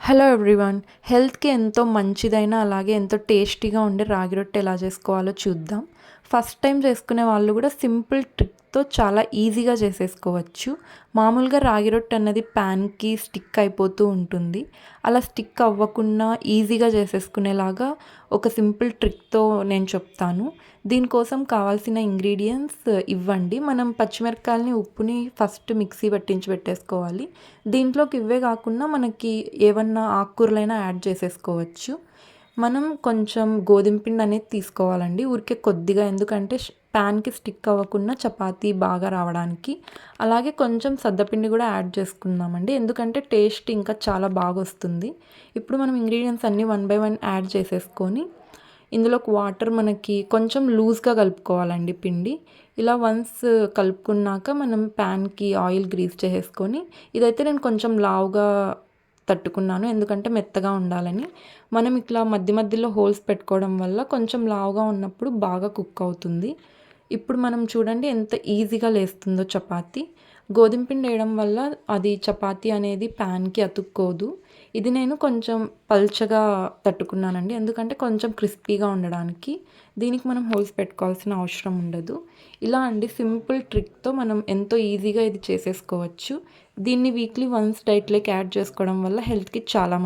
Hello everyone. హెల్త్‌కి ఎంతో మంచిదైన, అలాగే ఎంతో టేస్టీగా ఉండే రాగి రొట్టె ఎలా చేసుకోవాలో చూద్దాం. ఫస్ట్ టైం చేసుకునే వాళ్ళు కూడా సింపుల్ ట్రిక్‌తో చాలా ఈజీగా చేసేసుకోవచ్చు. మామూలుగా రాగి రొట్టె అన్నది ప్యాన్‌కి స్టిక్ అయిపోతూ ఉంటుంది. అలా స్టిక్ అవ్వకుండా ఈజీగా చేసేసుకునేలాగా ఒక సింపుల్ ట్రిక్‌తో నేను చెప్తాను. దీనికోసం కావాల్సిన ఇంగ్రీడియెంట్స్ ఇవ్వండి. మనం పచ్చిమిరపకాయలని, ఉప్పుని ఫస్ట్ మిక్సీ పట్టించి పెట్టేసుకోవాలి. దీంట్లోకి ఇవే కాకుండా మనకి ఏవన్నా ఆకుకూరలైనా యాడ్ చేసేసుకోవచ్చు. మనం కొంచెం గోధుమ పిండి అనేది తీసుకోవాలండి. ఊరికే కొద్దిగా, ఎందుకంటే ప్యాన్‌కి స్టిక్ అవ్వకుండా చపాతీ బాగా రావడానికి. అలాగే కొంచెం సద్దపిండి కూడా యాడ్ చేసుకుందామండి, ఎందుకంటే టేస్ట్ ఇంకా చాలా బాగొస్తుంది. ఇప్పుడు మనం ఇంగ్రీడియెంట్స్ అన్నీ వన్ బై వన్ యాడ్ చేసేసుకొని ఇందులోకి వాటర్ మనకి కొంచెం లూజ్‌గా కలుపుకోవాలండి పిండి. ఇలా వన్స్ కలుపుకున్నాక మనం ప్యాన్‌కి ఆయిల్ గ్రీస్ చేసేసుకొని, ఇదైతే నేను కొంచెం లావుగా తట్టుకున్నాను, ఎందుకంటే మెత్తగా ఉండాలని. మనం ఇట్లా మధ్య మధ్యలో హోల్స్ పెట్టుకోవడం వల్ల కొంచెం లావుగా ఉన్నప్పుడు బాగా కుక్ అవుతుంది. ఇప్పుడు మనం చూడండి ఎంత ఈజీగా లేస్తుందో చపాతీ. గోధుమ పిండి వేయడం వల్ల అది చపాతీ అనేది ప్యాన్‌కి అతుక్కోదు. ఇది నేను కొంచెం పల్చగా తట్టుకున్నానండి, ఎందుకంటే కొంచెం క్రిస్పీగా ఉండడానికి. దీనికి మనం హోల్స్ పెట్టుకోవాల్సిన అవసరం ఉండదు. ఇలా అండి, సింపుల్ ట్రిక్‌తో మనం ఎంతో ఈజీగా ఇది చేసేసుకోవచ్చు. దీన్ని వీక్లీ వన్స్ డైట్‌లోకి యాడ్ చేసుకోవడం వల్ల హెల్త్‌కి చాలా